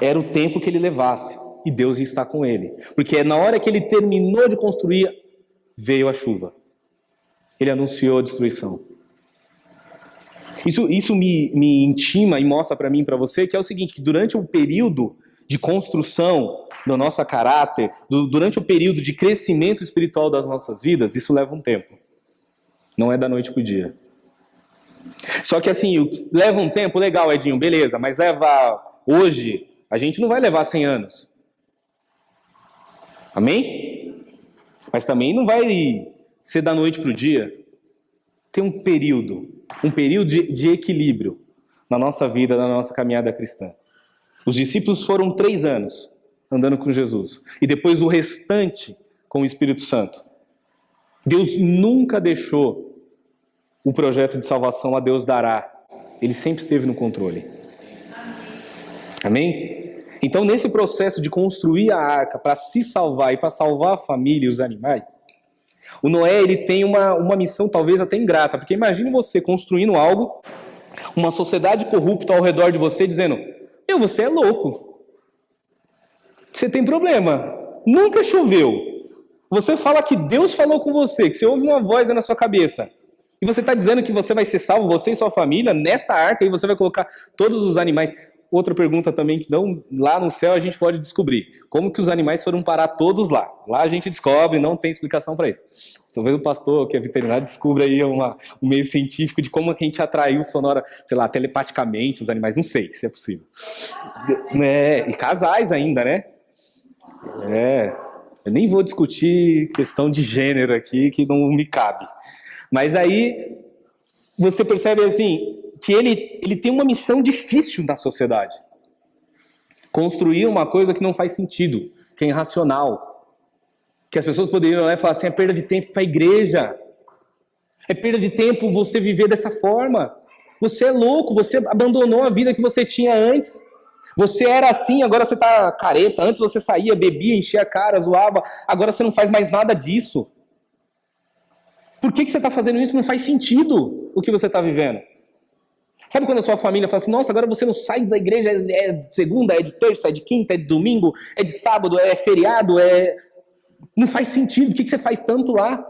Era o tempo que ele levasse, e Deus ia estar com ele. Porque na hora que ele terminou de construir, veio a chuva. Ele anunciou a destruição. Isso me intima e mostra para mim e para você que é o seguinte, que durante o período de construção do nosso caráter, durante o período de crescimento espiritual das nossas vidas, isso leva um tempo. Não é da noite para o dia. Só que assim, leva um tempo, legal, Edinho, beleza, mas leva hoje, a gente não vai levar 100 anos. Amém? Mas também não vai ser da noite para o dia. Tem um período de equilíbrio na nossa vida, na nossa caminhada cristã. Os discípulos foram 3 anos andando com Jesus. E depois o restante com o Espírito Santo. Deus nunca deixou o projeto de salvação a Deus dará. Ele sempre esteve no controle. Amém? Então, nesse processo de construir a arca para se salvar e para salvar a família e os animais, o Noé ele tem uma missão talvez até ingrata. Porque imagine você construindo algo, uma sociedade corrupta ao redor de você dizendo... você é louco. Você tem problema. Nunca choveu. Você fala que Deus falou com você, que você ouve uma voz na sua cabeça. E você está dizendo que você vai ser salvo, você e sua família, nessa arca, e você vai colocar todos os animais. Outra pergunta também que não, lá no céu a gente pode descobrir. Como que os animais foram parar todos lá? Lá a gente descobre, não tem explicação para isso. Talvez o pastor, que é veterinário, descubra aí um meio científico de como que a gente atraiu sonora, sei lá, telepaticamente os animais. Não sei se é possível. E casais ainda, né? Eu nem vou discutir questão de gênero aqui, que não me cabe. Mas aí você percebe assim... que ele tem uma missão difícil na sociedade. Construir uma coisa que não faz sentido, que é irracional. Que as pessoas poderiam olhar e falar assim, é perda de tempo para a igreja. É perda de tempo você viver dessa forma. Você é louco, você abandonou a vida que você tinha antes. Você era assim, agora você está careta. Antes você saía, bebia, enchia a cara, zoava. Agora você não faz mais nada disso. Por que você está fazendo isso? Não faz sentido o que você está vivendo. Sabe quando a sua família fala assim, nossa, agora você não sai da igreja, é de segunda, é de terça, é de quinta, é de domingo, é de sábado, é feriado, não faz sentido, por que você faz tanto lá?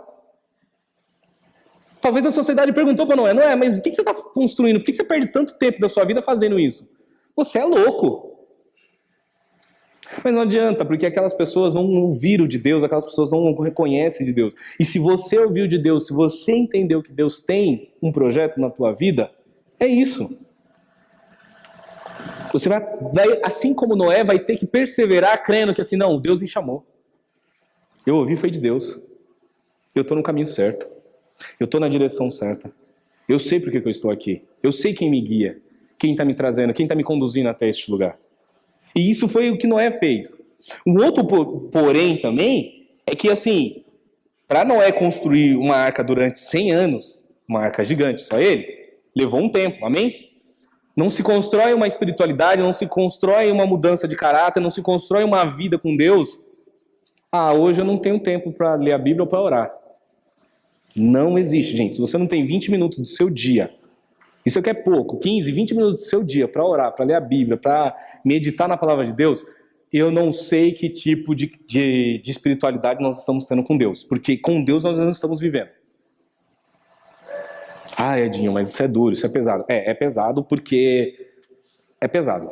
Talvez a sociedade perguntou para Noé, mas o que você está construindo? Por que você perde tanto tempo da sua vida fazendo isso? Você é louco. Mas não adianta, porque aquelas pessoas não ouviram de Deus, aquelas pessoas não reconhecem de Deus. E se você ouviu de Deus, se você entendeu que Deus tem um projeto na tua vida, é isso. Você vai, assim como Noé, vai ter que perseverar crendo que assim, não, Deus me chamou. Eu ouvi, foi de Deus. Eu estou no caminho certo. Eu estou na direção certa. Eu sei por que eu estou aqui. Eu sei quem me guia, quem está me trazendo, quem está me conduzindo até este lugar. E isso foi o que Noé fez. Um outro porém também é que, assim, para Noé construir uma arca durante 100 anos, uma arca gigante, só ele, levou um tempo, amém? Não se constrói uma espiritualidade, não se constrói uma mudança de caráter, não se constrói uma vida com Deus. Hoje eu não tenho tempo para ler a Bíblia ou para orar. Não existe, gente. Se você não tem 20 minutos do seu dia, isso aqui é pouco, 15, 20 minutos do seu dia para orar, para ler a Bíblia, para meditar na palavra de Deus, eu não sei que tipo de espiritualidade nós estamos tendo com Deus. Porque com Deus nós não estamos vivendo. Edinho, mas isso é duro, isso é pesado. É pesado porque é pesado.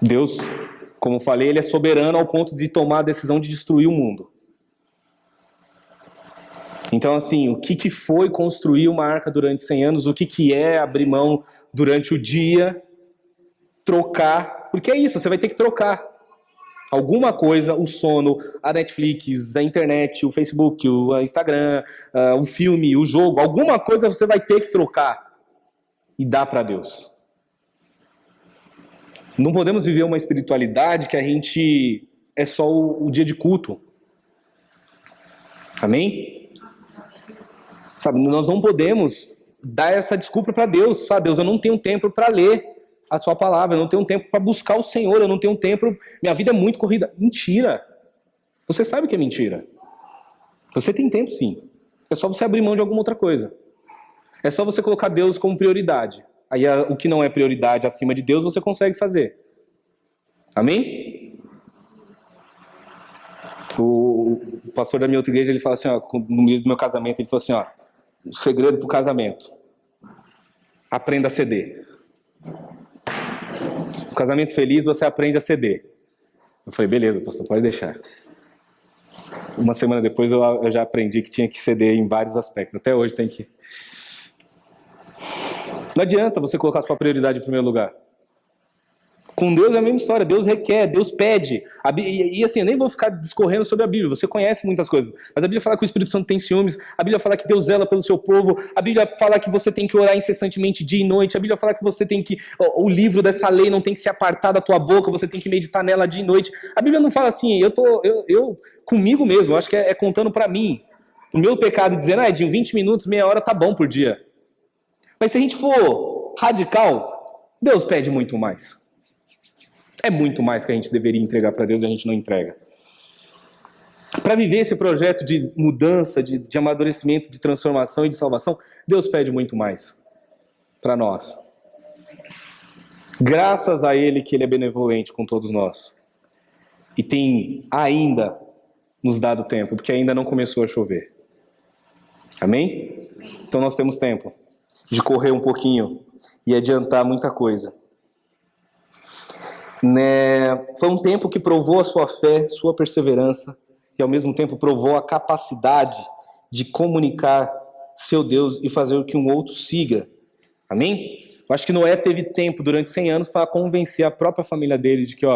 Deus, como eu falei, ele é soberano ao ponto de tomar a decisão de destruir o mundo. Então, assim, o que foi construir uma arca durante 100 anos? O que é abrir mão durante o dia? Trocar. Porque é isso, você vai ter que trocar. Alguma coisa, o sono, a Netflix, a internet, o Facebook, o Instagram, o filme, o jogo, alguma coisa você vai ter que trocar e dar para Deus. Não podemos viver uma espiritualidade que a gente é só o dia de culto. Amém? Sabe, nós não podemos dar essa desculpa para Deus. Deus, eu não tenho tempo para ler a sua palavra, eu não tenho tempo para buscar o Senhor, eu não tenho tempo, minha vida é muito corrida. Mentira! Você sabe que é mentira. Você tem tempo sim. É só você abrir mão de alguma outra coisa. É só você colocar Deus como prioridade. Aí o que não é prioridade acima de Deus, você consegue fazer. Amém? O pastor da minha outra igreja, ele fala assim, no meio do meu casamento, ele falou assim, o segredo pro casamento. Aprenda a ceder. O casamento feliz, você aprende a ceder. Eu falei, beleza, pastor, pode deixar. Uma semana depois eu já aprendi que tinha que ceder em vários aspectos. Até hoje tem que... Não adianta você colocar a sua prioridade em primeiro lugar. Com Deus é a mesma história. Deus requer, Deus pede. E assim, eu nem vou ficar discorrendo sobre a Bíblia. Você conhece muitas coisas. Mas a Bíblia fala que o Espírito Santo tem ciúmes. A Bíblia fala que Deus zela pelo seu povo. A Bíblia fala que você tem que orar incessantemente dia e noite. A Bíblia fala que você tem que... O livro dessa lei não tem que se apartar da tua boca. Você tem que meditar nela dia e noite. A Bíblia não fala assim, eu comigo mesmo. Eu acho que é contando pra mim. O meu pecado dizendo, de 20 minutos, meia hora tá bom por dia. Mas se a gente for radical, Deus pede muito mais. É muito mais que a gente deveria entregar para Deus e a gente não entrega. Para viver esse projeto de mudança, de amadurecimento, de transformação e de salvação, Deus pede muito mais para nós. Graças a Ele que Ele é benevolente com todos nós. E tem ainda nos dado tempo, porque ainda não começou a chover. Amém? Então nós temos tempo de correr um pouquinho e adiantar muita coisa. Foi um tempo que provou a sua fé, sua perseverança, e ao mesmo tempo provou a capacidade de comunicar seu Deus e fazer com que um outro siga. Amém? Eu acho que Noé teve tempo durante 100 anos para convencer a própria família dele de que,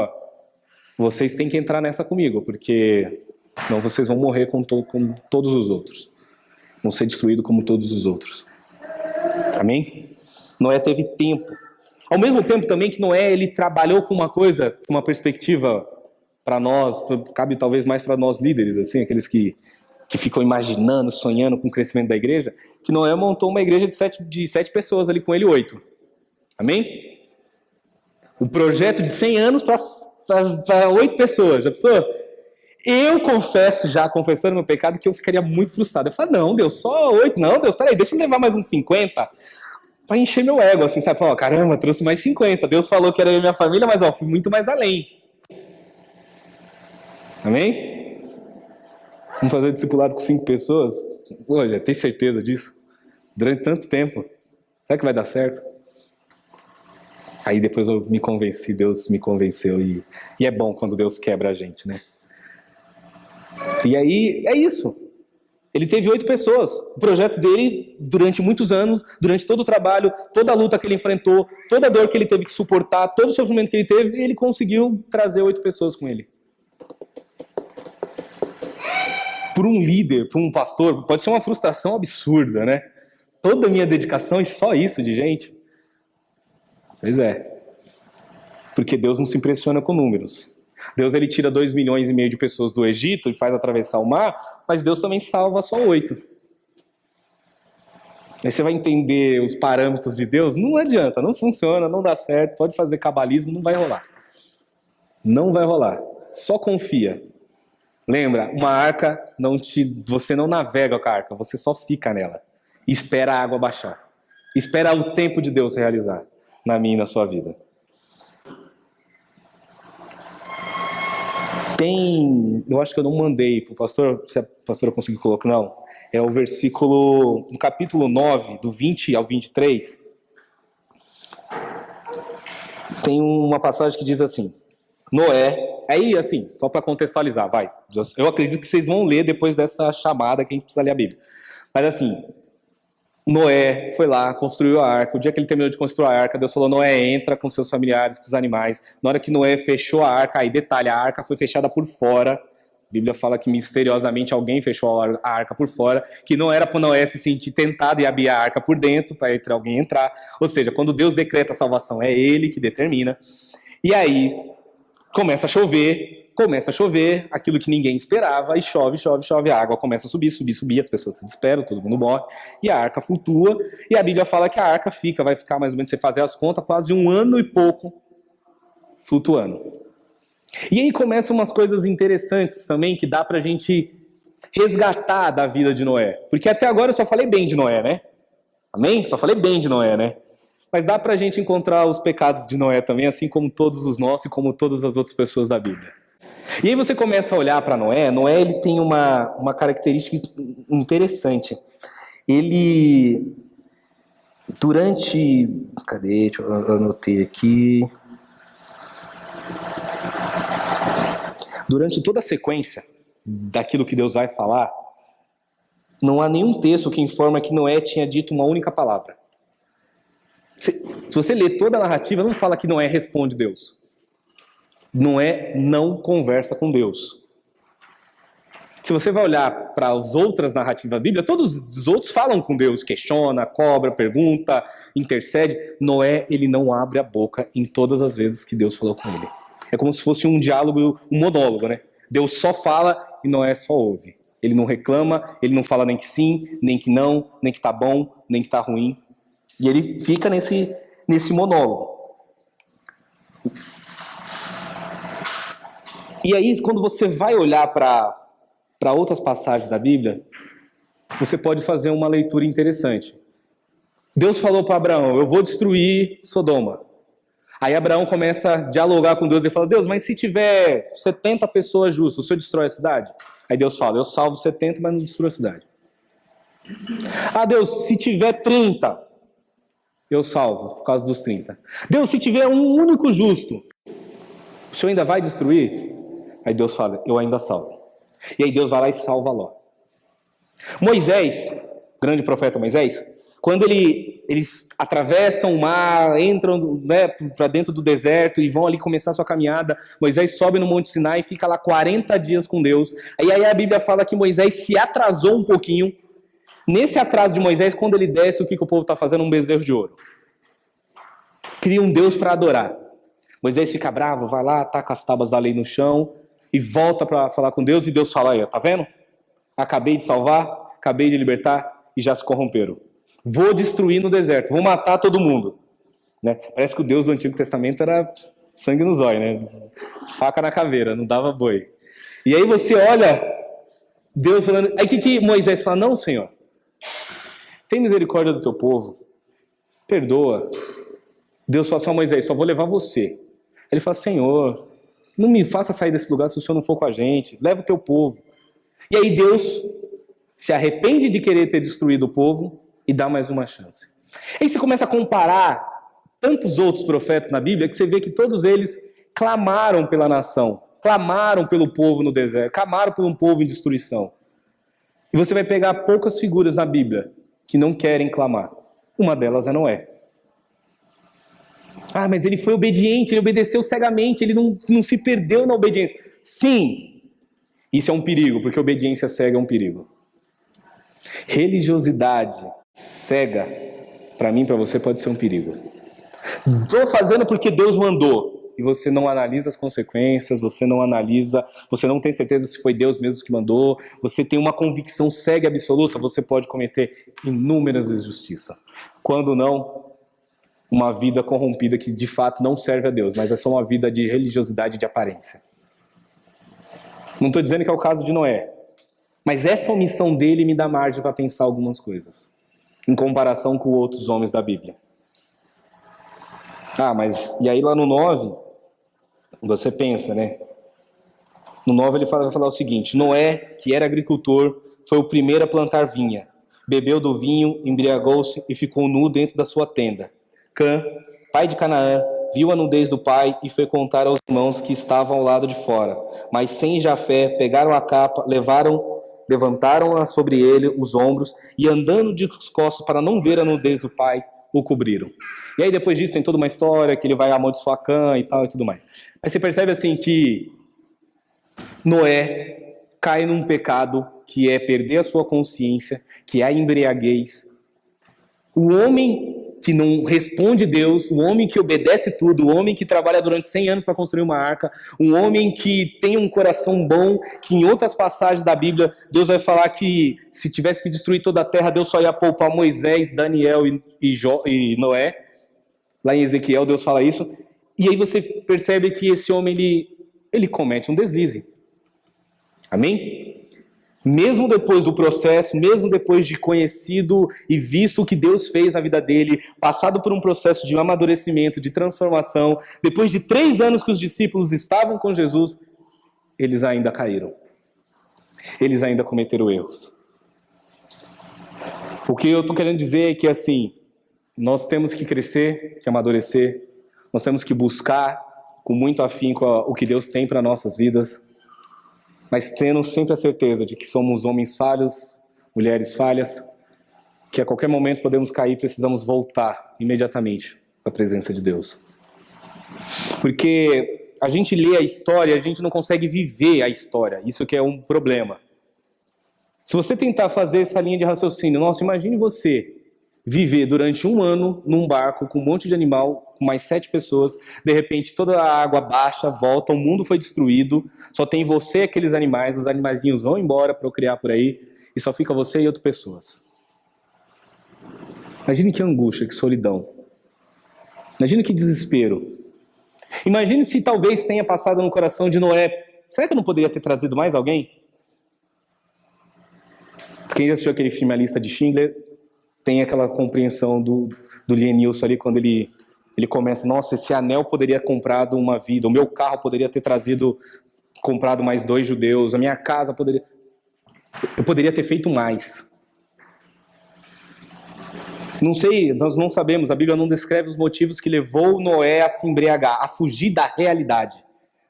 vocês têm que entrar nessa comigo, porque senão vocês vão morrer como todos os outros. Vão ser destruídos como todos os outros. Amém? Noé teve tempo. Ao mesmo tempo também que Noé, ele trabalhou com uma coisa, com uma perspectiva para nós, cabe talvez mais para nós líderes, assim, aqueles que ficam imaginando, sonhando com o crescimento da igreja, que Noé montou uma igreja de 7 pessoas ali, com ele 8. Amém? Um projeto de 100 anos para 8 pessoas, já pensou? Eu confesso, já confessando meu pecado, que eu ficaria muito frustrado. Eu falo, não, Deus, só 8? Não, Deus, peraí, deixa eu levar mais uns 50. Para encher meu ego, assim, sabe? Falar, caramba, trouxe mais 50. Deus falou que era eu e minha família, mas fui muito mais além. Amém? Vamos fazer discipulado com 5 pessoas? Olha, tem certeza disso? Durante tanto tempo. Será que vai dar certo? Aí depois eu me convenci, Deus me convenceu. E é bom quando Deus quebra a gente, né? E aí, é isso. Ele teve 8 pessoas. O projeto dele, durante muitos anos, durante todo o trabalho, toda a luta que ele enfrentou, toda a dor que ele teve que suportar, todo o sofrimento que ele teve, ele conseguiu trazer 8 pessoas com ele. Por um líder, por um pastor, pode ser uma frustração absurda, né? Toda a minha dedicação e só isso de gente? Pois é. Porque Deus não se impressiona com números. Deus ele tira 2,5 milhões de pessoas do Egito e faz atravessar o mar, mas Deus também salva só 8. Aí você vai entender os parâmetros de Deus, não adianta, não funciona, não dá certo, pode fazer cabalismo, não vai rolar. Não vai rolar. Só confia. Lembra, uma arca, você não navega com a arca, você só fica nela. E espera a água baixar. Espera o tempo de Deus se realizar na minha e na sua vida. Eu acho que eu não mandei para o pastor, se a pastora conseguir colocar, não. É o versículo, no capítulo 9, do 20 ao 23. Tem uma passagem que diz assim, Noé, aí assim, só para contextualizar, vai. Eu acredito que vocês vão ler depois dessa chamada que a gente precisa ler a Bíblia. Mas assim, Noé foi lá, construiu a arca. O dia que ele terminou de construir a arca, Deus falou, Noé, entra com seus familiares, com os animais. Na hora que Noé fechou a arca, aí detalhe, a arca foi fechada por fora. A Bíblia fala que misteriosamente alguém fechou a arca por fora, que não era para Noé se sentir tentado e abrir a arca por dentro, para alguém entrar. Ou seja, quando Deus decreta a salvação, é Ele que determina. E aí, começa a chover, aquilo que ninguém esperava, e chove, a água começa a subir, as pessoas se desesperam, todo mundo morre, e a arca flutua, e a Bíblia fala que a arca vai ficar mais ou menos, você fazer as contas, quase 1 ano e pouco flutuando. E aí começam umas coisas interessantes também, que dá pra gente resgatar da vida de Noé, porque até agora eu só falei bem de Noé, né? Amém? Só falei bem de Noé, né? Mas dá pra gente encontrar os pecados de Noé também, assim como todos os nossos e como todas as outras pessoas da Bíblia. E aí você começa a olhar para Noé. Noé ele tem uma característica interessante. Ele, durante... Cadê? Eu anotei aqui. Durante toda a sequência daquilo que Deus vai falar, não há nenhum texto que informa que Noé tinha dito uma única palavra. Se você ler toda a narrativa, não fala que Noé responde Deus. Noé não conversa com Deus. Se você vai olhar para as outras narrativas da Bíblia, todos os outros falam com Deus, questiona, cobra, pergunta, intercede. Noé, ele não abre a boca em todas as vezes que Deus falou com ele. É como se fosse um diálogo, um monólogo, né? Deus só fala e Noé só ouve. Ele não reclama, ele não fala nem que sim, nem que não, nem que tá bom, nem que tá ruim. E ele fica nesse monólogo. E aí, quando você vai olhar para outras passagens da Bíblia, você pode fazer uma leitura interessante. Deus falou para Abraão, eu vou destruir Sodoma. Aí Abraão começa a dialogar com Deus e fala, Deus, mas se tiver 70 pessoas justas, o Senhor destrói a cidade? Aí Deus fala, eu salvo 70, mas não destruo a cidade. Ah, Deus, se tiver 30, eu salvo, por causa dos 30. Deus, se tiver um único justo, o Senhor ainda vai destruir? Aí Deus fala, eu ainda salvo. E aí Deus vai lá e salva Ló. Moisés, grande profeta Moisés, quando eles atravessam o mar, entram, né, para dentro do deserto e vão ali começar a sua caminhada, Moisés sobe no Monte Sinai e fica lá 40 dias com Deus. Aí a Bíblia fala que Moisés se atrasou um pouquinho. Nesse atraso de Moisés, quando ele desce, o que o povo está fazendo? Um bezerro de ouro. Cria um Deus para adorar. Moisés fica bravo, vai lá, taca as tábuas da lei no chão e volta para falar com Deus, e Deus fala, aí, tá vendo? Acabei de salvar, acabei de libertar e já se corromperam. Vou destruir no deserto, vou matar todo mundo. Né? Parece que o Deus do Antigo Testamento era sangue nos olhos, né? Faca na caveira, não dava boi. E aí você olha Deus falando... Aí que Moisés fala, não, Senhor, tem misericórdia do teu povo, perdoa. Deus fala assim, Moisés, só vou levar você. Ele fala, Senhor, não me faça sair desse lugar se o Senhor não for com a gente, leva o teu povo. E aí Deus se arrepende de querer ter destruído o povo e dá mais uma chance. Aí você começa a comparar tantos outros profetas na Bíblia que você vê que todos eles clamaram pela nação, clamaram pelo povo no deserto, clamaram por um povo em destruição. E você vai pegar poucas figuras na Bíblia que não querem clamar. Uma delas é Noé. Ah, mas ele foi obediente, ele obedeceu cegamente, ele não se perdeu na obediência. Sim, isso é um perigo, porque obediência cega é um perigo. Religiosidade cega, para mim, para você, pode ser um perigo. Estou fazendo porque Deus mandou. E você não analisa as consequências, você não analisa, você não tem certeza se foi Deus mesmo que mandou, você tem uma convicção cega e absoluta, você pode cometer inúmeras injustiças. Quando não, uma vida corrompida que de fato não serve a Deus, mas é só uma vida de religiosidade de aparência. Não estou dizendo que é o caso de Noé, mas essa omissão dele me dá margem para pensar algumas coisas, em comparação com outros homens da Bíblia. Mas e aí lá no 9, você pensa, né? No 9 ele vai falar o seguinte: Noé, que era agricultor, foi o primeiro a plantar vinha. Bebeu do vinho, embriagou-se e ficou nu dentro da sua tenda. Cã, pai de Canaã, viu a nudez do pai e foi contar aos irmãos que estavam ao lado de fora. Mas Sem e Jafé pegaram a capa, levantaram-a sobre ele os ombros e andando de costas para não ver a nudez do pai, o cobriram. E aí depois disso tem toda uma história que ele vai amaldiçoar Cã e tal e tudo mais. Mas você percebe assim que Noé cai num pecado que é perder a sua consciência, que é a embriaguez. O homem que não responde Deus, o homem que obedece tudo, o homem que trabalha durante 100 anos para construir uma arca, um homem que tem um coração bom, que em outras passagens da Bíblia, Deus vai falar que se tivesse que destruir toda a terra, Deus só ia poupar Moisés, Daniel e Noé. Lá em Ezequiel, Deus fala isso. E aí você percebe que esse homem, ele comete um deslize. Amém? Mesmo depois do processo, mesmo depois de conhecido e visto o que Deus fez na vida dele, passado por um processo de amadurecimento, de transformação, depois de 3 anos que os discípulos estavam com Jesus, eles ainda caíram. Eles ainda cometeram erros. O que eu estou querendo dizer é que, assim, nós temos que crescer, que amadurecer, nós temos que buscar com muito afinco o que Deus tem para nossas vidas, mas tendo sempre a certeza de que somos homens falhos, mulheres falhas, que a qualquer momento podemos cair e precisamos voltar imediatamente para a presença de Deus. Porque a gente lê a história, a gente não consegue viver a história, isso que é um problema. Se você tentar fazer essa linha de raciocínio, nossa, imagine você viver durante 1 ano num barco com um monte de animal, com mais 7 pessoas, de repente toda a água baixa, volta, o mundo foi destruído, só tem você e aqueles animais, os animaizinhos vão embora procriar por aí, e só fica você e outras pessoas. Imagine que angústia, que solidão. Imagine que desespero. Imagine se talvez tenha passado no coração de Noé, será que eu não poderia ter trazido mais alguém? Quem já assistiu aquele filme A Lista de Schindler, tem aquela compreensão do Lienilson ali, quando ele começa, nossa, esse anel poderia ter comprado uma vida, o meu carro poderia ter comprado mais 2 judeus, a minha casa eu poderia ter feito mais. Não sei, nós não sabemos, a Bíblia não descreve os motivos que levou Noé a se embriagar, a fugir da realidade,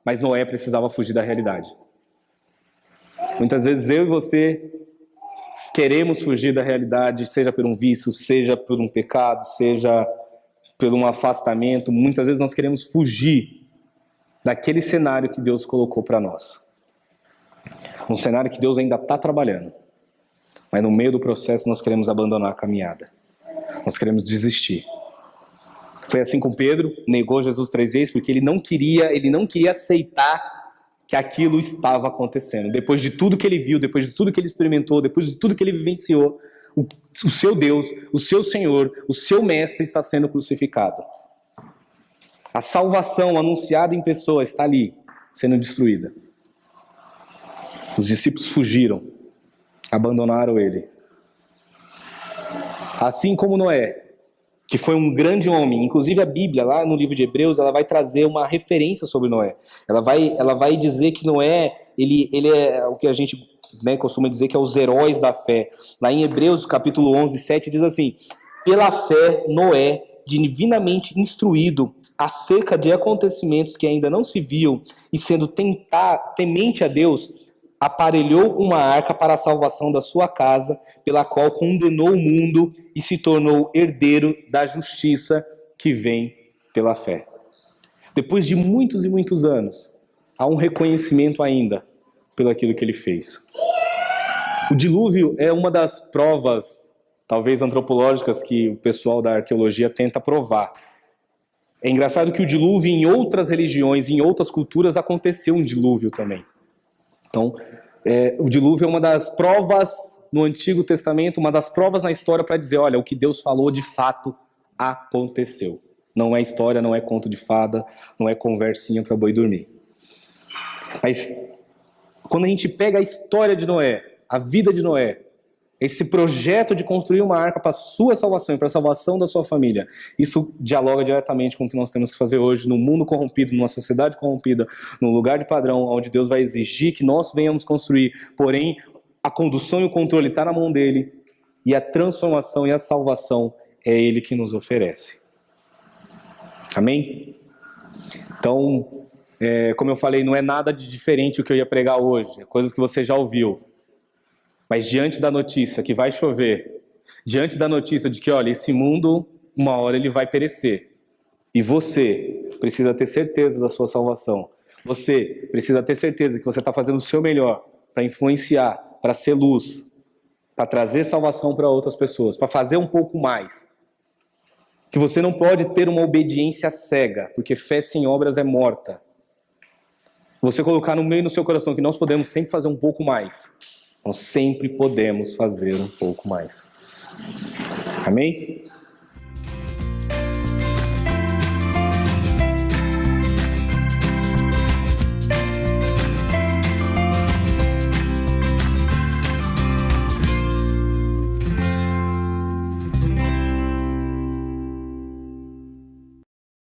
mas Noé precisava fugir da realidade. Muitas vezes eu e você queremos fugir da realidade, seja por um vício, seja por um pecado, seja por um afastamento. Muitas vezes nós queremos fugir daquele cenário que Deus colocou para nós. Um cenário que Deus ainda está trabalhando. Mas no meio do processo nós queremos abandonar a caminhada. Nós queremos desistir. Foi assim com Pedro, negou Jesus 3 vezes porque ele não queria aceitar que aquilo estava acontecendo. Depois de tudo que ele viu, depois de tudo que ele experimentou, depois de tudo que ele vivenciou, o seu Deus, o seu Senhor, o seu Mestre está sendo crucificado. A salvação anunciada em pessoa está ali, sendo destruída. Os discípulos fugiram, abandonaram ele. Assim como Noé, que foi um grande homem. Inclusive a Bíblia, lá no livro de Hebreus, ela vai trazer uma referência sobre Noé. Ela vai dizer que Noé, ele é o que a gente costuma dizer que é os heróis da fé. Lá em Hebreus, capítulo 11, 7, diz assim: pela fé, Noé, divinamente instruído acerca de acontecimentos que ainda não se viam, e sendo temente a Deus, aparelhou uma arca para a salvação da sua casa, pela qual condenou o mundo e se tornou herdeiro da justiça que vem pela fé. Depois de muitos e muitos anos, há um reconhecimento ainda pelo aquilo que ele fez. O dilúvio é uma das provas talvez antropológicas, que o pessoal da arqueologia tenta provar. É engraçado que o dilúvio em outras religiões, em outras culturas, aconteceu um dilúvio também. Então, o dilúvio é uma das provas no Antigo Testamento, uma das provas na história para dizer, olha, o que Deus falou de fato aconteceu. Não é história, não é conto de fada, não é conversinha para boi dormir. Mas quando a gente pega a história de Noé, a vida de Noé, esse projeto de construir uma arca para a sua salvação e para a salvação da sua família, isso dialoga diretamente com o que nós temos que fazer hoje no mundo corrompido, numa sociedade corrompida, num lugar de padrão, onde Deus vai exigir que nós venhamos construir, porém a condução e o controle está na mão dele, e a transformação e a salvação é ele que nos oferece. Amém? Então, como eu falei, não é nada de diferente o que eu ia pregar hoje, é coisas que você já ouviu. Mas diante da notícia que vai chover, diante da notícia de que, olha, esse mundo, uma hora ele vai perecer, e você precisa ter certeza da sua salvação, você precisa ter certeza que você está fazendo o seu melhor para influenciar, para ser luz, para trazer salvação para outras pessoas, para fazer um pouco mais. Que você não pode ter uma obediência cega, porque fé sem obras é morta. Você colocar no meio do seu coração que nós podemos sempre fazer um pouco mais. Nós sempre podemos fazer um pouco mais. Amém?